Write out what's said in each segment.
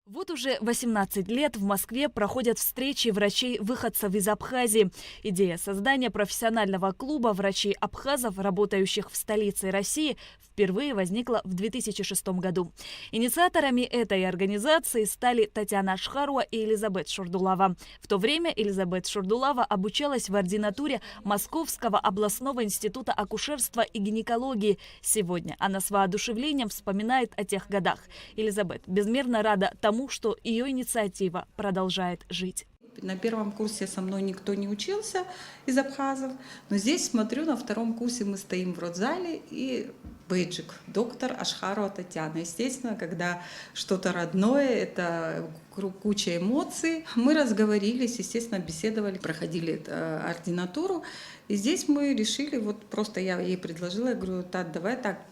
Вот уже 18 лет в Москве проходят встречи врачей-выходцев из Абхазии. Идея создания профессионального клуба врачей-абхазов, работающих в столице России, впервые возникла в 2006 году. Инициаторами этой организации стали Татьяна Ашхарова и Элизабет Шурдулава. В то время Элизабет Шурдулава обучалась в ординатуре Московского областного института акушерства и гинекологии. Сегодня она с воодушевлением вспоминает о тех годах. Элизабет безмерно рада тому, что ее инициатива продолжает жить. На первом курсе со мной никто не учился из абхазов, но здесь, смотрю, на втором курсе мы стоим в родзале и бейджик «Доктор Ашхарова Татьяна». Естественно, когда что-то родное, это куча эмоций. Мы разговорились, естественно, беседовали, проходили ординатуру. И здесь мы решили, вот просто я ей предложила, я говорю: Тат, давай так,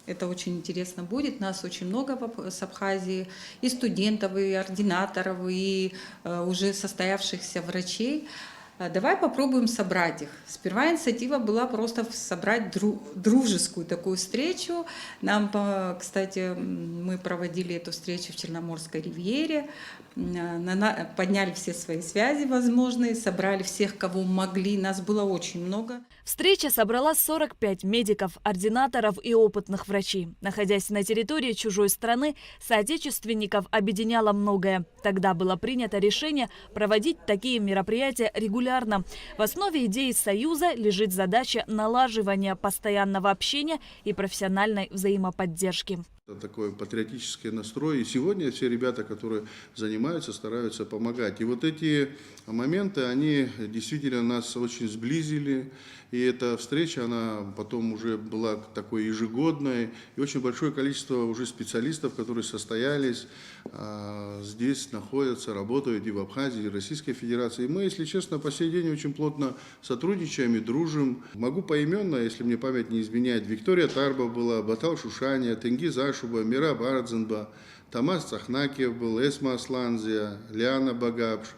это очень интересно будет. Нас очень много с Абхазии, и студентов, и ординаторов, и уже состоявшихся врачей. Давай попробуем собрать их. Сперва инициатива была просто собрать дружескую такую встречу. Нам, кстати, мы проводили эту встречу в Черноморской ривьере, подняли все свои связи возможные, собрали всех, кого могли. Нас было очень много. Встреча собрала 45 медиков, ординаторов и опытных врачей. Находясь на территории чужой страны, соотечественников объединяло многое. Тогда было принято решение проводить такие мероприятия регулярно. В основе идеи Союза лежит задача налаживания постоянного общения и профессиональной взаимоподдержки. Это такой патриотический настрой. И сегодня все ребята, которые занимаются, стараются помогать. И вот эти моменты, они действительно нас очень сблизили. И эта встреча, она потом уже была такой ежегодной. И очень большое количество уже специалистов, которые состоялись, здесь находятся, работают и в Абхазии, и в Российской Федерации. И мы, если честно, по сей день очень плотно сотрудничаем и дружим. Могу поименно, если мне память не изменяет: Виктория Тарба была, Батал Шушаня, Тенгиз Ашуба, Мира Бардзенба, Тамас Цахнакиев был, Эсма Асланзия, Лиана Багапш,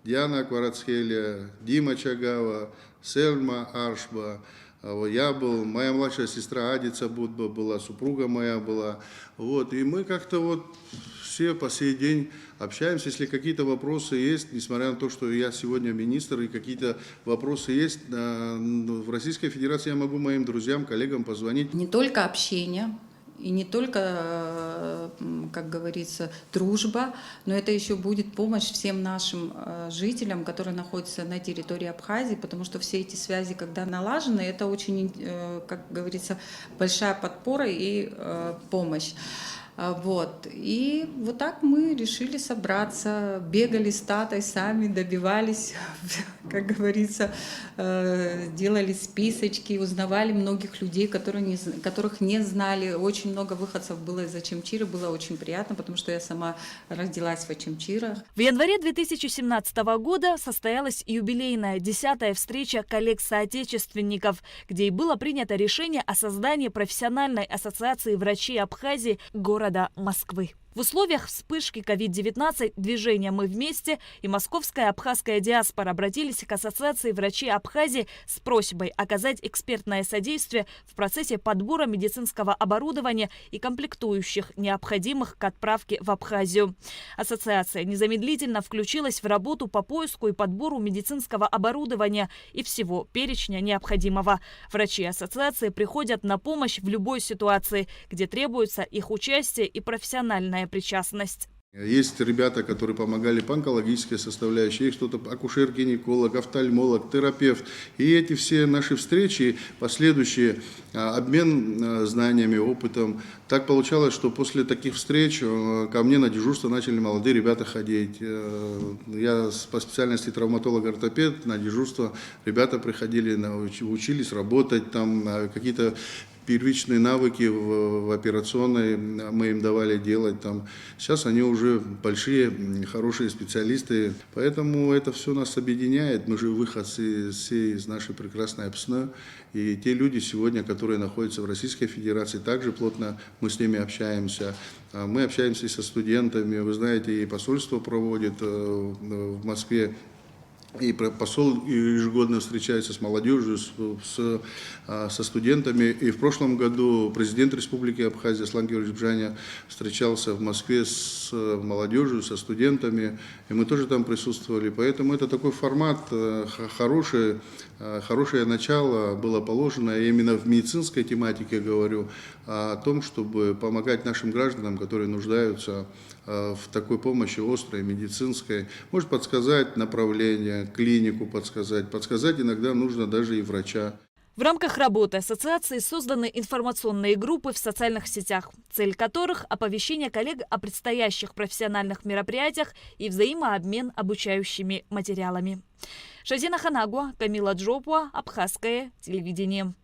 Диана Акварацхеля, Дима Чагава, Сельма Аршба. Я был, моя младшая сестра Адица Будба была, супруга моя была. Вот, и мы как-то вот все по сей день общаемся. Если какие-то вопросы есть, несмотря на то, что я сегодня министр, и какие-то вопросы есть, в Российской Федерации я могу моим друзьям, коллегам позвонить. Не только общение, и не только, как говорится, дружба, но это еще будет помощь всем нашим жителям, которые находятся на территории Абхазии, потому что все эти связи, когда налажены, это очень, как говорится, большая подпора и помощь. Вот. И вот так мы решили собраться, бегали с Татой сами, добивались, как говорится, делали списочки, узнавали многих людей, которых не знали. Очень много выходцев было из Очамчира, было очень приятно, потому что я сама родилась в Очамчирах. В январе 2017 года состоялась юбилейная 10-я встреча коллег-соотечественников, где и было принято решение о создании профессиональной ассоциации врачей Абхазии города Москвы. В условиях вспышки COVID-19 движение «Мы вместе» и московская абхазская диаспора обратились к Ассоциации врачей Абхазии с просьбой оказать экспертное содействие в процессе подбора медицинского оборудования и комплектующих, необходимых к отправке в Абхазию. Ассоциация незамедлительно включилась в работу по поиску и подбору медицинского оборудования и всего перечня необходимого. Врачи ассоциации приходят на помощь в любой ситуации, где требуется их участие и профессиональная причастность. Есть ребята, которые помогали по онкологической составляющей, есть кто-то акушер-гинеколог, офтальмолог, терапевт. И эти все наши встречи, последующие обмен знаниями, опытом. Так получалось, что после таких встреч ко мне на дежурство начали молодые ребята ходить. Я по специальности травматолог-ортопед, на дежурство ребята приходили, учились работать, там какие-то первичные навыки в операционной мы им давали делать. Там. Сейчас они уже большие, хорошие специалисты. Поэтому это все нас объединяет. Мы же выходцы из нашей прекрасной Апсны. И те люди сегодня, которые находятся в Российской Федерации, также плотно мы с ними общаемся. Мы общаемся и со студентами. Вы знаете, и посольство проводит в Москве И посол ежегодно встречается с молодежью, со студентами. И в прошлом году президент Республики Абхазия Аслан Георгиевич Бжаня встречался в Москве с молодежью, со студентами. И мы тоже там присутствовали. Поэтому это такой формат, хорошее начало было положено. Я именно в медицинской тематике говорю о том, чтобы помогать нашим гражданам, которые нуждаются в такой помощи острой, медицинской. Может подсказать направление, клинику подсказать иногда нужно даже и врача. В рамках работы ассоциации созданы информационные группы в социальных сетях, цель которых – оповещение коллег о предстоящих профессиональных мероприятиях и взаимообмен обучающими материалами. Шазина Ханагуа, Камила Джопуа, Абхазское телевидение.